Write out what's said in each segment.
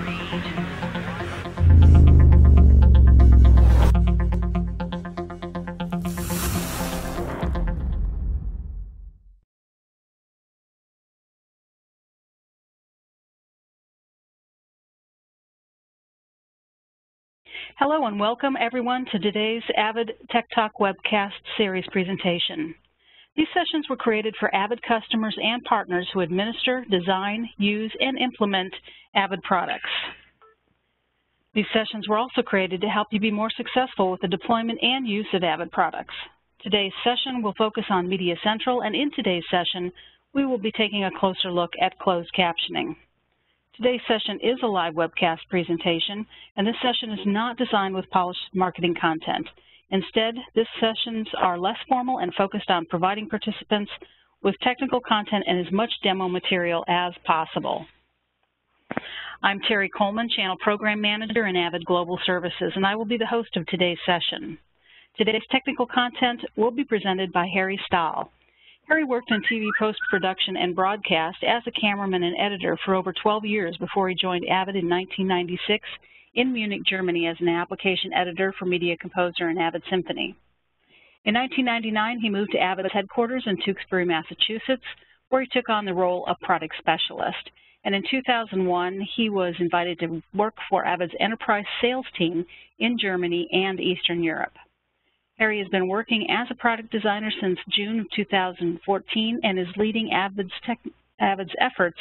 Hello and welcome everyone to today's Avid Tech Talk webcast series presentation. These sessions were created for Avid customers and partners who administer, design, use, and implement Avid products. These sessions were also created to help you be more successful with the deployment and use of Avid products. Today's session will focus on Media Central, and in today's session, we will be taking a closer look at closed captioning. Today's session is a live webcast presentation, and this session is not designed with polished marketing content. Instead, these sessions are less formal and focused on providing participants with technical content and as much demo material as possible. I'm Terry Coleman, Channel Program Manager in Avid Global Services, and I will be the host of today's session. Today's technical content will be presented by Harry Stahl. Harry worked in TV post-production and broadcast as a cameraman and editor for over 12 years before he joined Avid in 1996 in Munich, Germany as an application editor for Media Composer and Avid Symphony. In 1999, he moved to Avid's headquarters in Tewksbury, Massachusetts, where he took on the role of product specialist. And in 2001, he was invited to work for Avid's enterprise sales team in Germany and Eastern Europe. Harry has been working as a product designer since June of 2014 and is leading Avid's efforts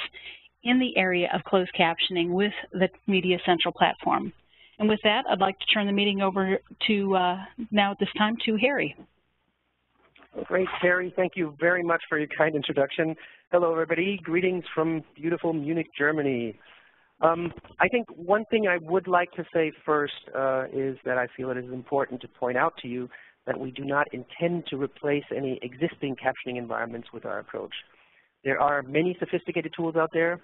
in the area of closed captioning with the Media Central platform. And with that, I'd like to turn the meeting over to, now at this time, to Harry. Great, Terry. Thank you very much for your kind introduction. Hello, everybody. Greetings from beautiful Munich, Germany. I think one thing I would like to say first is that I feel it is important to point out to you that we do not intend to replace any existing captioning environments with our approach. There are many sophisticated tools out there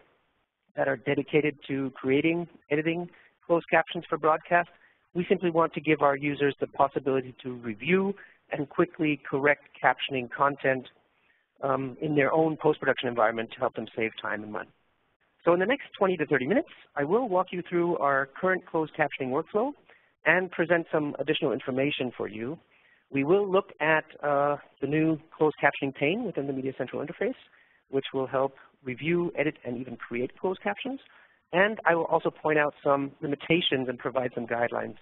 that are dedicated to creating, editing closed captions for broadcast. We simply want to give our users the possibility to review and quickly correct captioning content in their own post-production environment to help them save time and money. So in the next 20 to 30 minutes, I will walk you through our current closed captioning workflow and present some additional information for you. We will look at the new closed captioning pane within the Media Central interface, which will help review, edit, and even create closed captions. And I will also point out some limitations and provide some guidelines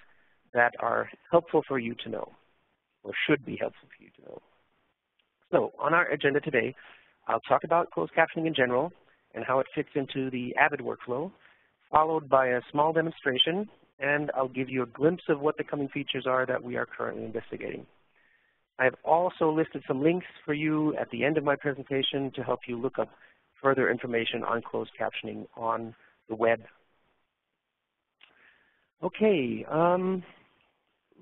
that are helpful for you to know, or should be helpful for you to know. So on our agenda today, I'll talk about closed captioning in general and how it fits into the Avid workflow, followed by a small demonstration, and I'll give you a glimpse of what the coming features are that we are currently investigating. I have also listed some links for you at the end of my presentation to help you look up further information on closed captioning on the web. Okay,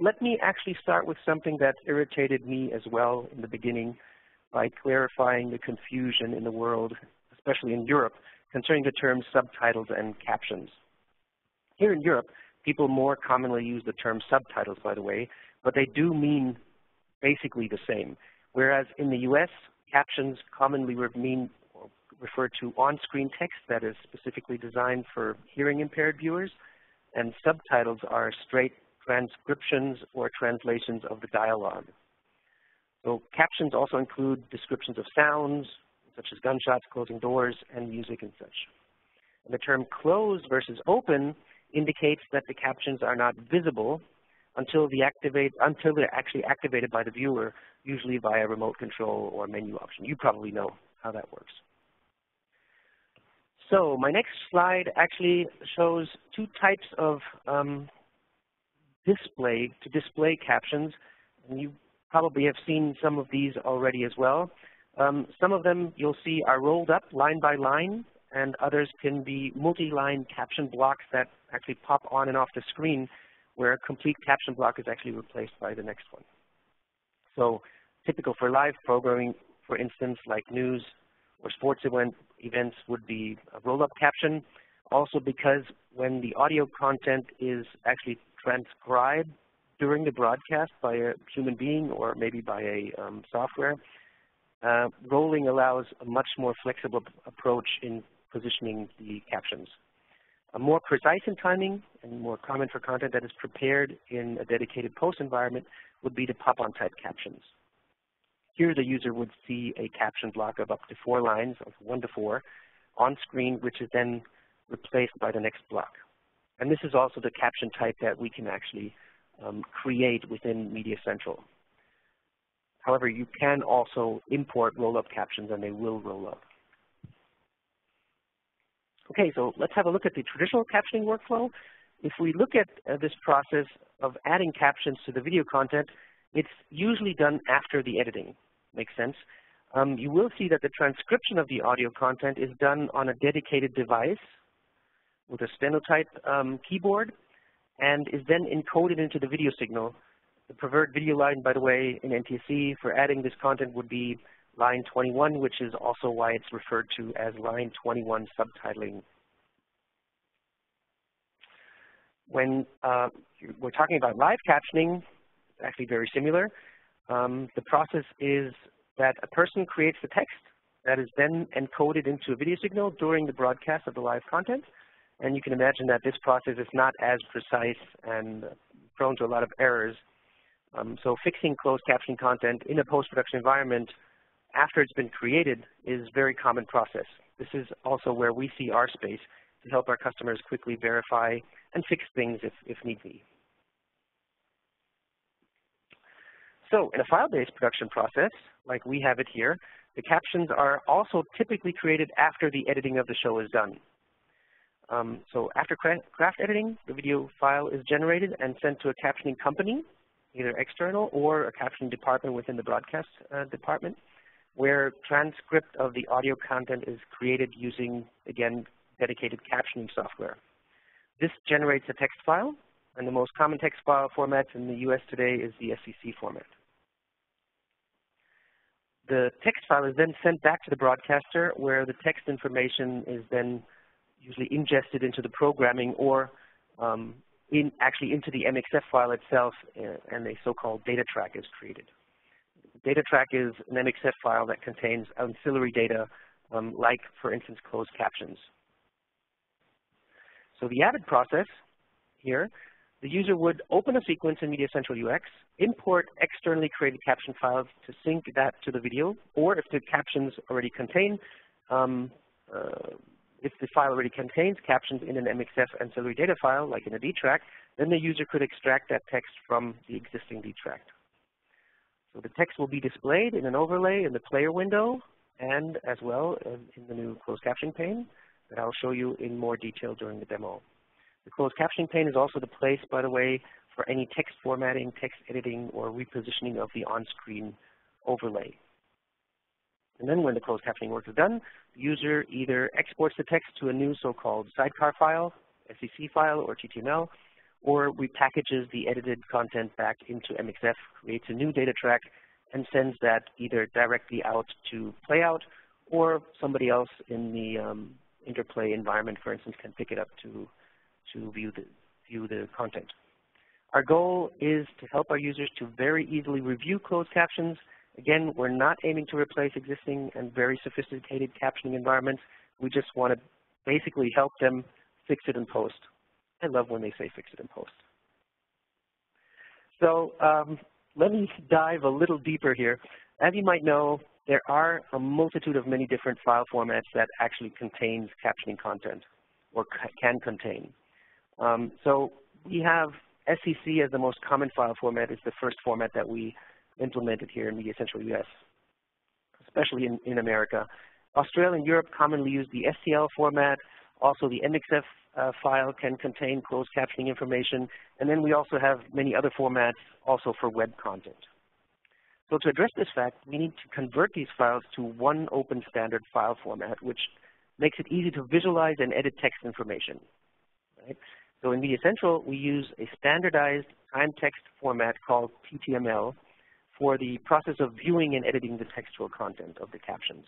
let me actually start with something that irritated me as well in the beginning by clarifying the confusion in the world, especially in Europe, concerning the terms subtitles and captions. Here in Europe, people more commonly use the term subtitles, by the way, but they do mean basically the same. Whereas in the US, captions commonly refer to on-screen text that is specifically designed for hearing impaired viewers, and subtitles are straight transcriptions or translations of the dialogue. So captions also include descriptions of sounds, such as gunshots, closing doors, and music and such. And the term closed versus open indicates that the captions are not visible until they're actually activated by the viewer, usually via remote control or menu option. You probably know how that works. So my next slide actually shows two types of display captions, and you probably have seen some of these already as well. Some of them you'll see are rolled up line by line, and others can be multi-line caption blocks that actually pop on and off the screen, where a complete caption block is actually replaced by the next one. So typical for live programming, for instance, like news or sports events would be a roll-up caption. Also because when the audio content is actually transcribed during the broadcast by a human being or maybe by a software, rolling allows a much more flexible approach in positioning the captions. More precise in timing and more common for content that is prepared in a dedicated post environment would be the pop-on type captions. Here the user would see a caption block of up to 4 lines, of 1 to 4, on screen, which is then replaced by the next block. And this is also the caption type that we can actually create within Media Central. However, you can also import roll-up captions, and they will roll up. Okay, so let's have a look at the traditional captioning workflow. If we look at this process of adding captions to the video content, it's usually done after the editing. Makes sense? You will see that the transcription of the audio content is done on a dedicated device with a stenotype keyboard and is then encoded into the video signal. The preferred video line, by the way, in NTSC for adding this content would be line 21, which is also why it's referred to as line 21 subtitling. When we're talking about live captioning, it's actually very similar. The process is that a person creates the text that is then encoded into a video signal during the broadcast of the live content. And you can imagine that this process is not as precise and prone to a lot of errors. So fixing closed captioning content in a post-production environment after it's been created is a very common process. This is also where we see our space to help our customers quickly verify and fix things if need be. So in a file-based production process, like we have it here, the captions are also typically created after the editing of the show is done. So after craft editing, the video file is generated and sent to a captioning company, either external or a captioning department within the broadcast department, where transcript of the audio content is created using, again, dedicated captioning software. This generates a text file, and the most common text file formats in the US today is the SCC format. The text file is then sent back to the broadcaster, where the text information is then usually ingested into the programming or actually into the MXF file itself, and a so-called data track is created. Data track is an MXF file that contains ancillary data, like, for instance, closed captions. So the Avid process here, the user would open a sequence in Media Central UX, import externally created caption files to sync that to the video, or if the captions already contain, if the file already contains captions in an MXF ancillary data file, like in a DTrack, then the user could extract that text from the existing DTrack. So the text will be displayed in an overlay in the player window and as well in the new closed captioning pane that I'll show you in more detail during the demo. The closed captioning pane is also the place, by the way, for any text formatting, text editing, or repositioning of the on-screen overlay. And then when the closed captioning work is done, the user either exports the text to a new so-called sidecar file, SCC file, or TTML, or repackages the edited content back into MXF, creates a new data track, and sends that either directly out to Playout, or somebody else in the Interplay environment, for instance, can pick it up to view the content. Our goal is to help our users to very easily review closed captions. Again, we're not aiming to replace existing and very sophisticated captioning environments. We just want to basically help them fix it in post. I love when they say fix it in post. So let me dive a little deeper here. As you might know, there are a multitude of many different file formats that actually contains captioning content or can contain. So we have SCC as the most common file format. It's the first format that we implemented here in Media Central US, especially in America. Australia and Europe commonly use the STL format. Also, the MXF file can contain closed captioning information. And then we also have many other formats also for web content. So to address this fact, we need to convert these files to one open standard file format, which makes it easy to visualize and edit text information. Right? So in Media Central, we use a standardized time text format called TTML for the process of viewing and editing the textual content of the captions.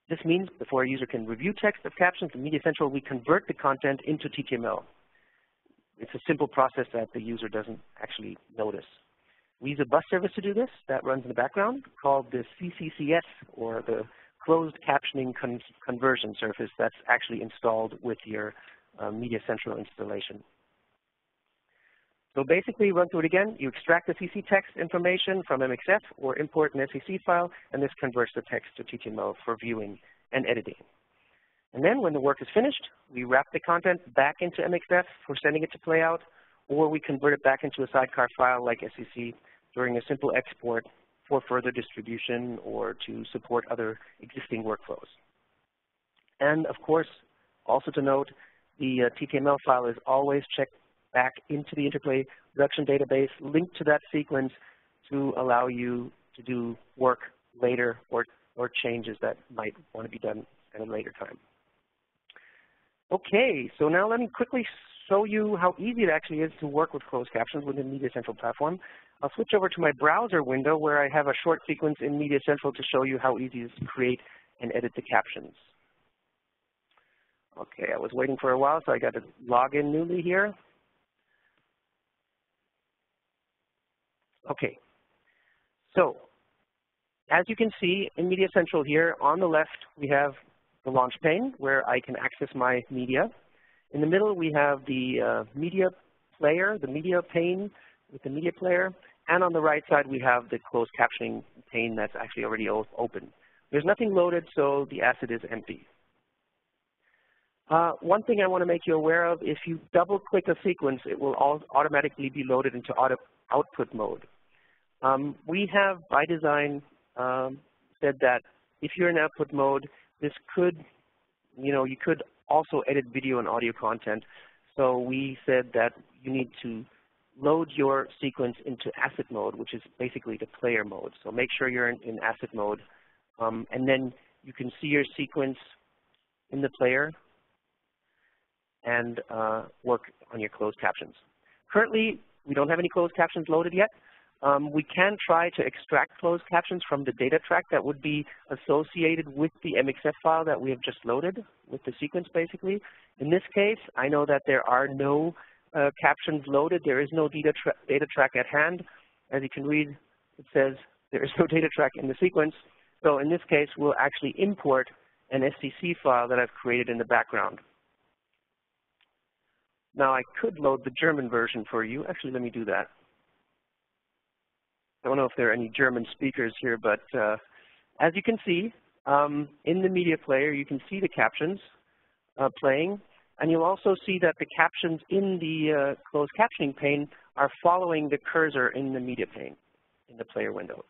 This means before a user can review text of captions in Media Central, we convert the content into TTML. It's a simple process that the user doesn't actually notice. We use a bus service to do this that runs in the background called the CCCS, or the Closed Captioning Conversion Service, that's actually installed with your Media Central installation. So basically, run through it again. You extract the CC text information from MXF or import an SEC file, and this converts the text to TTML for viewing and editing. And then when the work is finished, we wrap the content back into MXF for sending it to Playout, or we convert it back into a sidecar file like SEC during a simple export for further distribution or to support other existing workflows. And of course, also to note, the TTML file is always checked back into the Interplay production database, linked to that sequence to allow you to do work later or changes that might want to be done at a later time. Okay, so now let me quickly show you how easy it actually is to work with closed captions within Media Central platform. I'll switch over to my browser window where I have a short sequence in Media Central to show you how easy it is to create and edit the captions. Okay, I was waiting for a while, so I got to log in newly here. Okay, so as you can see in Media Central here, on the left we have the launch pane where I can access my media. In the middle we have the media player, the media pane with the media player, and on the right side we have the closed captioning pane that's actually already open. There's nothing loaded, so the asset is empty. One thing I want to make you aware of, if you double-click a sequence, it will automatically be loaded into output mode. We have, by design, said that if you're in output mode, this could, you could also edit video and audio content. So we said that you need to load your sequence into asset mode, which is basically the player mode. So make sure you're in asset mode, and then you can see your sequence in the player and work on your closed captions. Currently, we don't have any closed captions loaded yet. We can try to extract closed captions from the data track that would be associated with the MXF file that we have just loaded with the sequence, basically. In this case, I know that there are no captions loaded. There is no data track at hand. As you can read, it says there is no data track in the sequence. So in this case, we'll actually import an SCC file that I've created in the background. Now, I could load the German version for you. Actually, let me do that. I don't know if there are any German speakers here, but as you can see, in the media player, you can see the captions playing, and you'll also see that the captions in the closed captioning pane are following the cursor in the media pane, in the player window.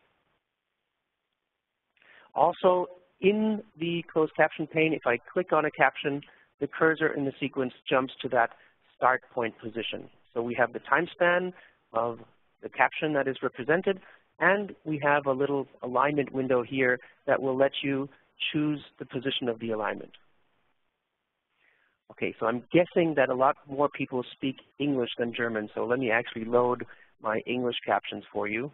Also, in the closed caption pane, if I click on a caption, the cursor in the sequence jumps to that start point position. So we have the time span of the caption that is represented, and we have a little alignment window here that will let you choose the position of the alignment. Okay, so I'm guessing that a lot more people speak English than German, so let me actually load my English captions for you.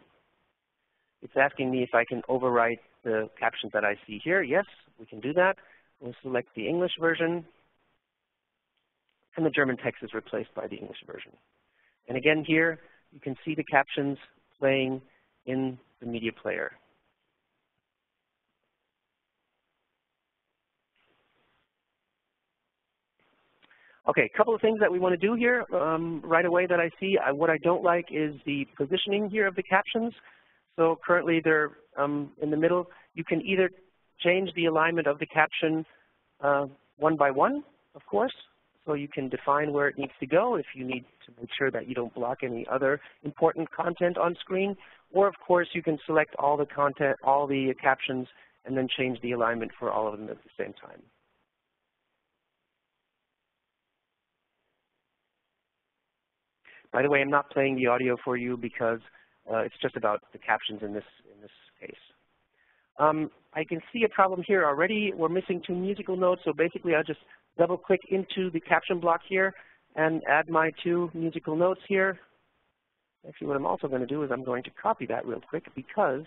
It's asking me if I can overwrite the captions that I see here. Yes, we can do that. We'll select the English version, and the German text is replaced by the English version. And again here, you can see the captions playing in the media player. Okay, a couple of things that we want to do here right away that I see. What I don't like is the positioning here of the captions. So currently they're in the middle. You can either change the alignment of the caption one by one, of course. So you can define where it needs to go if you need to make sure that you don't block any other important content on screen. Or of course you can select all the content, all the captions, and then change the alignment for all of them at the same time. By the way, I'm not playing the audio for you because it's just about the captions in this case. I can see a problem here already. We're missing 2 musical notes, so basically I'll just double-click into the caption block here and add my 2 musical notes here. Actually, what I'm also going to do is I'm going to copy that real quick because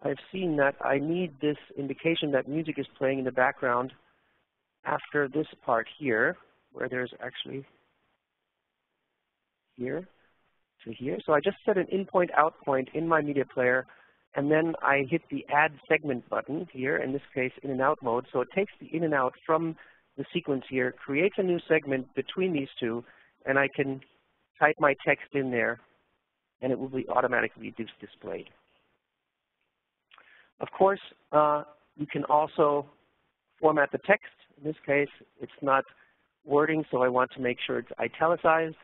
I've seen that I need this indication that music is playing in the background after this part here, where there's actually here to here. So I just set an in-point, out-point in my media player, and then I hit the Add Segment button here, in this case in and out mode. So it takes the in and out from the sequence here, creates a new segment between these two, and I can type my text in there, and it will be automatically displayed. Of course, you can also format the text. In this case, it's not wording, so I want to make sure it's italicized.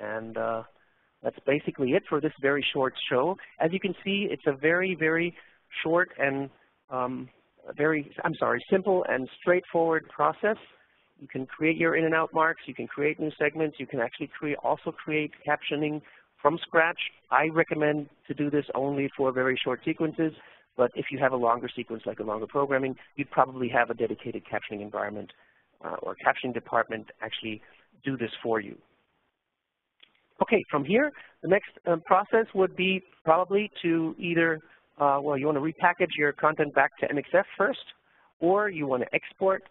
And that's basically it for this very short show. As you can see, it's a very, very short and simple and straightforward process. You can create your in and out marks. You can create new segments. You can actually also create captioning from scratch. I recommend to do this only for very short sequences, but if you have a longer sequence, like a longer programming, you'd probably have a dedicated captioning environment or captioning department actually do this for you. Okay, from here, the next process would be probably to either, well, you want to repackage your content back to MXF first, or you want to export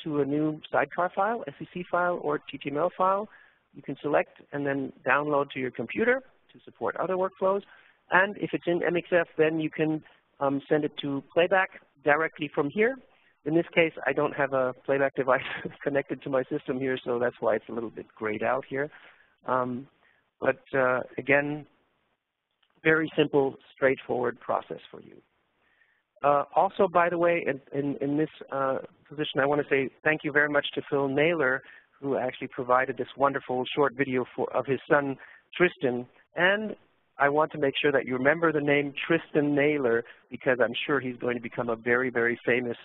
to a new sidecar file, SEC file, or TTML file. You can select and then download to your computer to support other workflows. And if it's in MXF, then you can send it to playback directly from here. In this case, I don't have a playback device connected to my system here, so that's why it's a little bit grayed out here. But again, very simple, straightforward process for you. Also, by the way, in this position, I want to say thank you very much to Phil Naylor, who actually provided this wonderful short video of his son, Tristan. And I want to make sure that you remember the name Tristan Naylor, because I'm sure he's going to become a very, very famous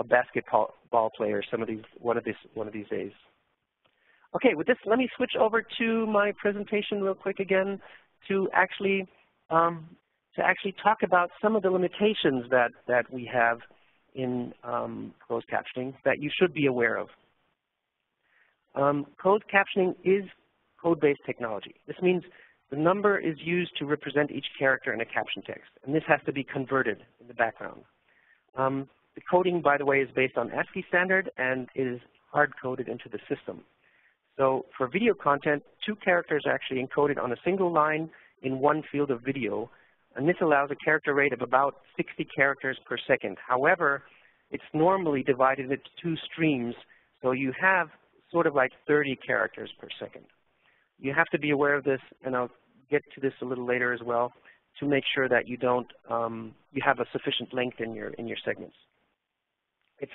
basketball player one of these days. Okay, with this, let me switch over to my presentation real quick again to actually talk about some of the limitations that we have in closed captioning that you should be aware of. Closed captioning is code-based technology. This means the number is used to represent each character in a caption text, and this has to be converted in the background. The coding, by the way, is based on ASCII standard and is hard-coded into the system. So for video content, 2 characters are actually encoded on a single line in one field of video, and this allows a character rate of about 60 characters per second. However, it's normally divided into 2 streams, so you have sort of like 30 characters per second. You have to be aware of this, and I'll get to this a little later as well, to make sure that you don't you have a sufficient length in your segments. It's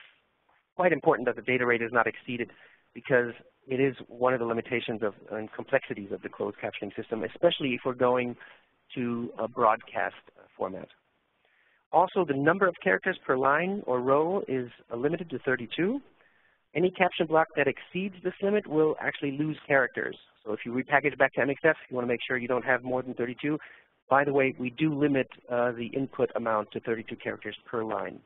quite important that the data rate is not exceeded, because it is one of the limitations of and complexities of the closed captioning system, especially if we're going to a broadcast format. Also, the number of characters per line or row is limited to 32. Any caption block that exceeds this limit will actually lose characters. So if you repackage back to MXF, you want to make sure you don't have more than 32. By the way, we do limit the input amount to 32 characters per line.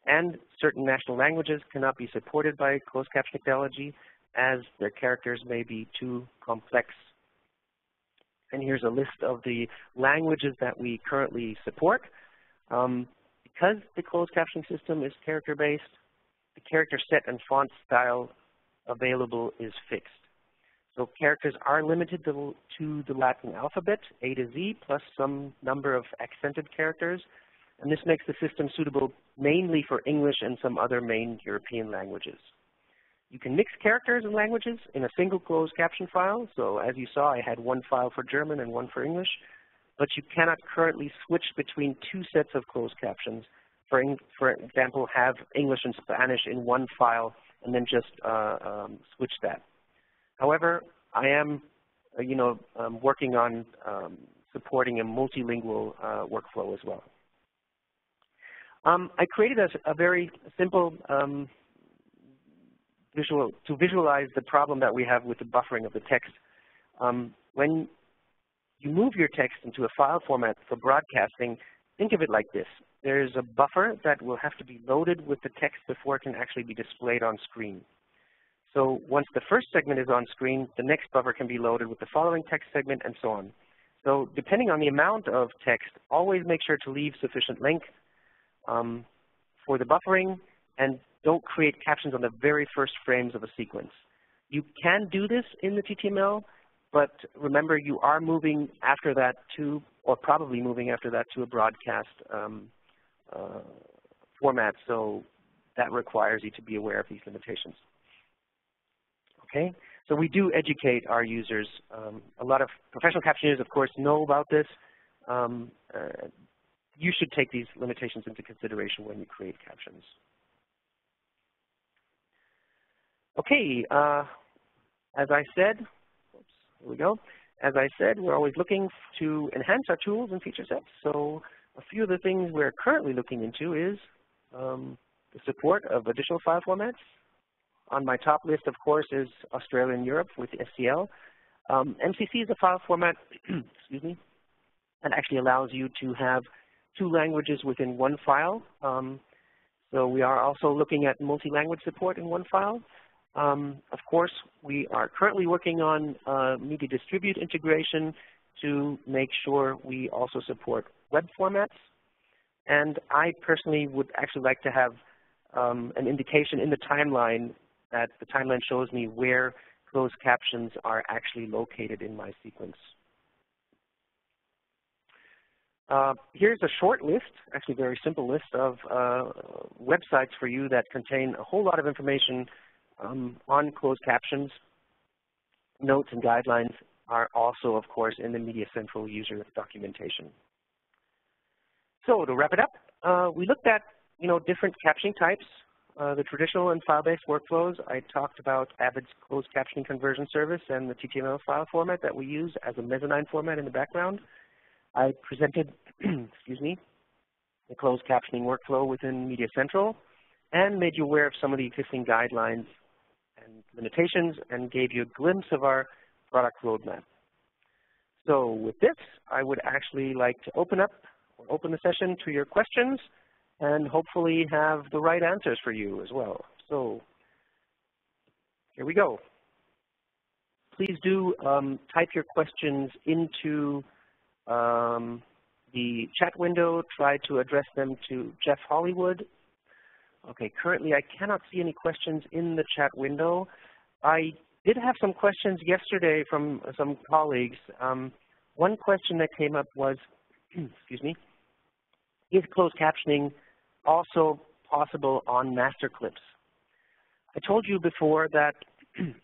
And certain national languages cannot be supported by closed caption technology, as their characters may be too complex. And here's a list of the languages that we currently support. Because the closed captioning system is character-based, the character set and font style available is fixed. So characters are limited to the Latin alphabet, A to Z, plus some number of accented characters. And this makes the system suitable mainly for English and some other main European languages. You can mix characters and languages in a single closed caption file. So as you saw, I had one file for German and one for English. But you cannot currently switch between 2 sets of closed captions. For example, have English and Spanish in one file and then just switch that. However, I am working on supporting a multilingual workflow as well. I created a very simple to visualize the problem that we have with the buffering of the text. When you move your text into a file format for broadcasting, think of it like this. There's a buffer that will have to be loaded with the text before it can actually be displayed on screen. So once the first segment is on screen, the next buffer can be loaded with the following text segment and so on. So depending on the amount of text, always make sure to leave sufficient length for the buffering, and don't create captions on the very first frames of a sequence. You can do this in the TTML, but remember you are moving after that to, or probably moving after that to a broadcast format. So that requires you to be aware of these limitations. Okay, so we do educate our users. A lot of professional captioners, of course, know about this. You should take these limitations into consideration when you create captions. Okay, as I said, oops, here we go. As I said, we're always looking to enhance our tools and feature sets. So a few of the things we're currently looking into is the support of additional file formats. On my top list, of course, is Australia and Europe with SCL. MCC is a file format, excuse me, that actually allows you to have 2 languages within one file. So we are also looking at multi-language support in one file. Of course, we are currently working on Media Distribute integration to make sure we also support web formats. And I personally would actually like to have an indication in the timeline that the timeline shows me where closed captions are actually located in my sequence. Here's a short list, actually a very simple list of websites for you that contain a whole lot of information on closed captions. Notes and guidelines are also, of course, in the Media Central user documentation. So to wrap it up, we looked at different captioning types, the traditional and file-based workflows. I talked about Avid's closed captioning conversion service and the TTML file format that we use as a mezzanine format in the background. I presented, excuse me, the closed captioning workflow within Media Central and made you aware of some of the existing guidelines and limitations and gave you a glimpse of our product roadmap. So with this, I would actually like to open the session to your questions and hopefully have the right answers for you as well. So here we go. Please do type your questions into the chat window. Try to address them to Jeff Hollywood. Okay, currently I cannot see any questions in the chat window. I did have some questions yesterday from some colleagues. One question that came up was, excuse me, is closed captioning also possible on master clips? I told you before that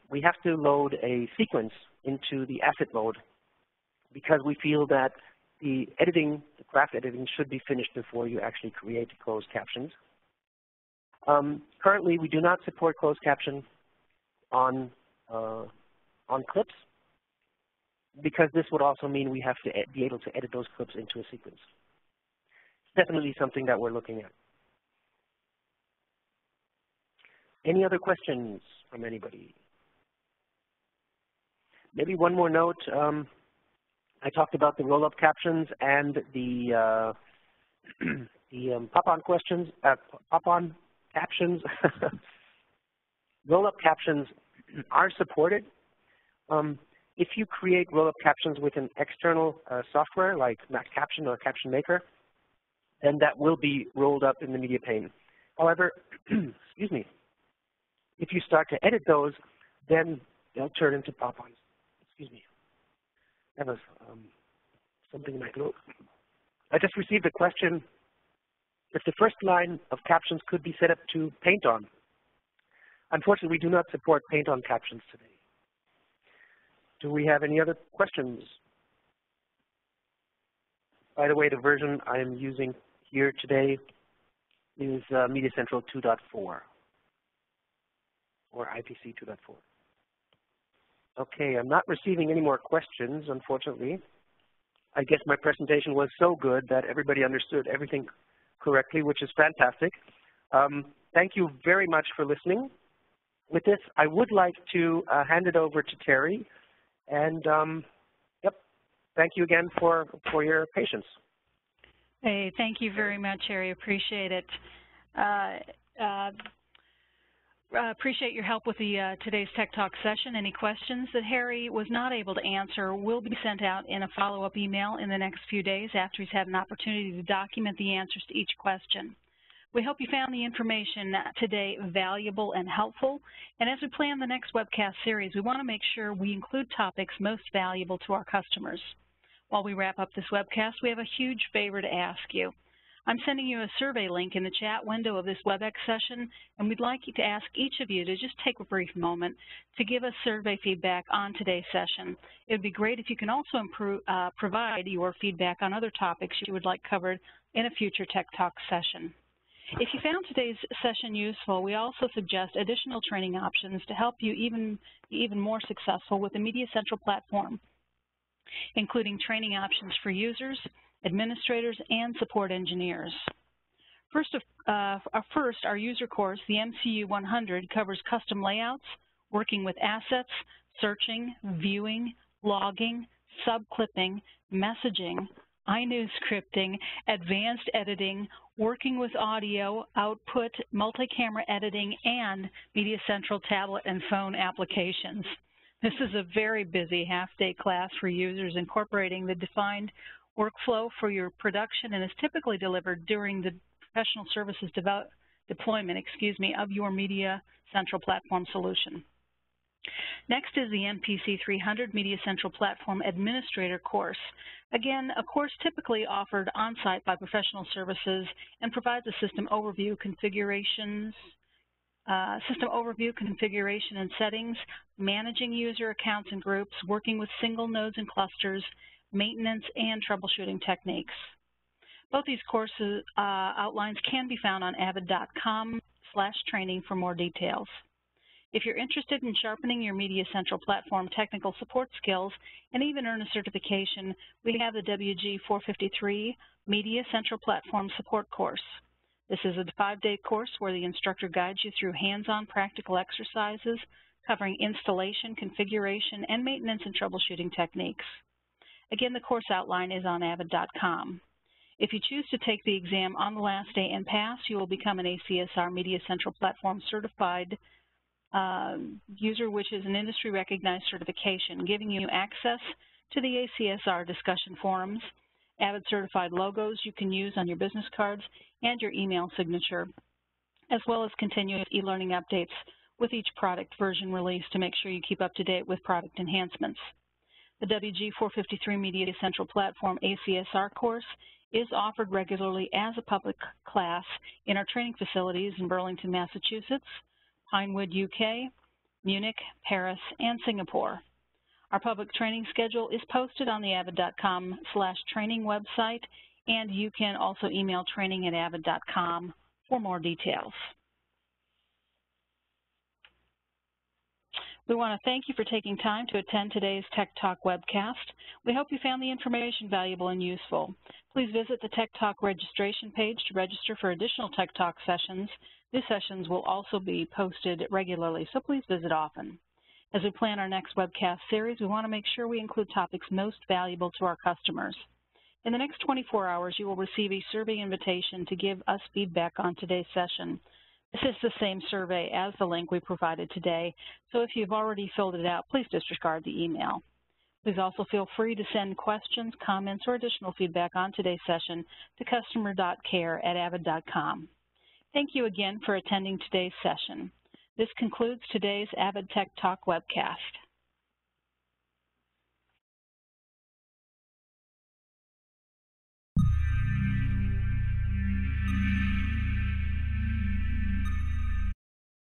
we have to load a sequence into the asset mode because we feel that the editing, the craft editing, should be finished before you actually create closed captions. Currently, we do not support closed caption on clips because this would also mean we have to be able to edit those clips into a sequence. It's definitely something that we're looking at. Any other questions from anybody? Maybe one more note. I talked about the roll-up captions and the pop-on questions, pop-on captions. Roll-up captions are supported. If you create roll-up captions with an external software like MaxCaption or Caption Maker, then that will be rolled up in the media pane. However, excuse me, if you start to edit those, then they'll turn into pop-ons. Excuse me. That was something in my throat. I just received a question if the first line of captions could be set up to paint on. Unfortunately, we do not support paint on captions today. Do we have any other questions? By the way, the version I am using here today is Media Central 2.4 or IPC 2.4. Okay, I'm not receiving any more questions, unfortunately. I guess my presentation was so good that everybody understood everything correctly, which is fantastic. Thank you very much for listening. With this, I would like to hand it over to Terry. And, yep, thank you again for your patience. Hey, thank you very much, Harry. Appreciate it. Appreciate your help with the today's Tech Talk session. Any questions that Harry was not able to answer will be sent out in a follow-up email in the next few days after he's had an opportunity to document the answers to each question. We hope you found the information today valuable and helpful. And as we plan the next webcast series, we want to make sure we include topics most valuable to our customers. While we wrap up this webcast, we have a huge favor to ask you. I'm sending you a survey link in the chat window of this WebEx session, and we'd like to ask each of you to just take a brief moment to give us survey feedback on today's session. It would be great if you can also provide your feedback on other topics you would like covered in a future Tech Talk session. If you found today's session useful, we also suggest additional training options to help you be even more successful with the Media Central platform, including training options for users, administrators, and support engineers. First, our user course, the MCU 100, covers custom layouts, working with assets, searching, viewing, logging, sub-clipping, messaging, iNews scripting, advanced editing, working with audio, output, multi-camera editing, and Media Central tablet and phone applications. This is a very busy half-day class for users incorporating the defined workflow for your production and is typically delivered during the professional services deployment of your Media Central platform solution. Next is the MPC 300 Media Central Platform Administrator course. Again, a course typically offered on-site by professional services and provides a system overview, configuration and settings, managing user accounts and groups, working with single nodes and clusters, maintenance, and troubleshooting techniques. Both these courses outlines can be found on avid.com/training for more details. If you're interested in sharpening your Media Central platform technical support skills and even earn a certification, we have the WG453 Media Central Platform Support course. This is a 5-day course where the instructor guides you through hands-on practical exercises covering installation, configuration, and maintenance and troubleshooting techniques. Again, the course outline is on avid.com. If you choose to take the exam on the last day and pass, you will become an ACSR Media Central Platform certified user, which is an industry-recognized certification, giving you access to the ACSR discussion forums, Avid-certified logos you can use on your business cards, and your email signature, as well as continuous e-learning updates with each product version release to make sure you keep up to date with product enhancements. The WG453 Media Central Platform ACSR course is offered regularly as a public class in our training facilities in Burlington, Massachusetts, Pinewood, UK, Munich, Paris, and Singapore. Our public training schedule is posted on the avid.com/training website, and you can also email training@avid.com for more details. We want to thank you for taking time to attend today's Tech Talk webcast. We hope you found the information valuable and useful. Please visit the Tech Talk registration page to register for additional Tech Talk sessions. New sessions will also be posted regularly, so please visit often. As we plan our next webcast series, we want to make sure we include topics most valuable to our customers. In the next 24 hours, you will receive a survey invitation to give us feedback on today's session. This is the same survey as the link we provided today, so if you've already filled it out, please disregard the email. Please also feel free to send questions, comments, or additional feedback on today's session to customer.care@avid.com. Thank you again for attending today's session. This concludes today's Avid Tech Talk webcast.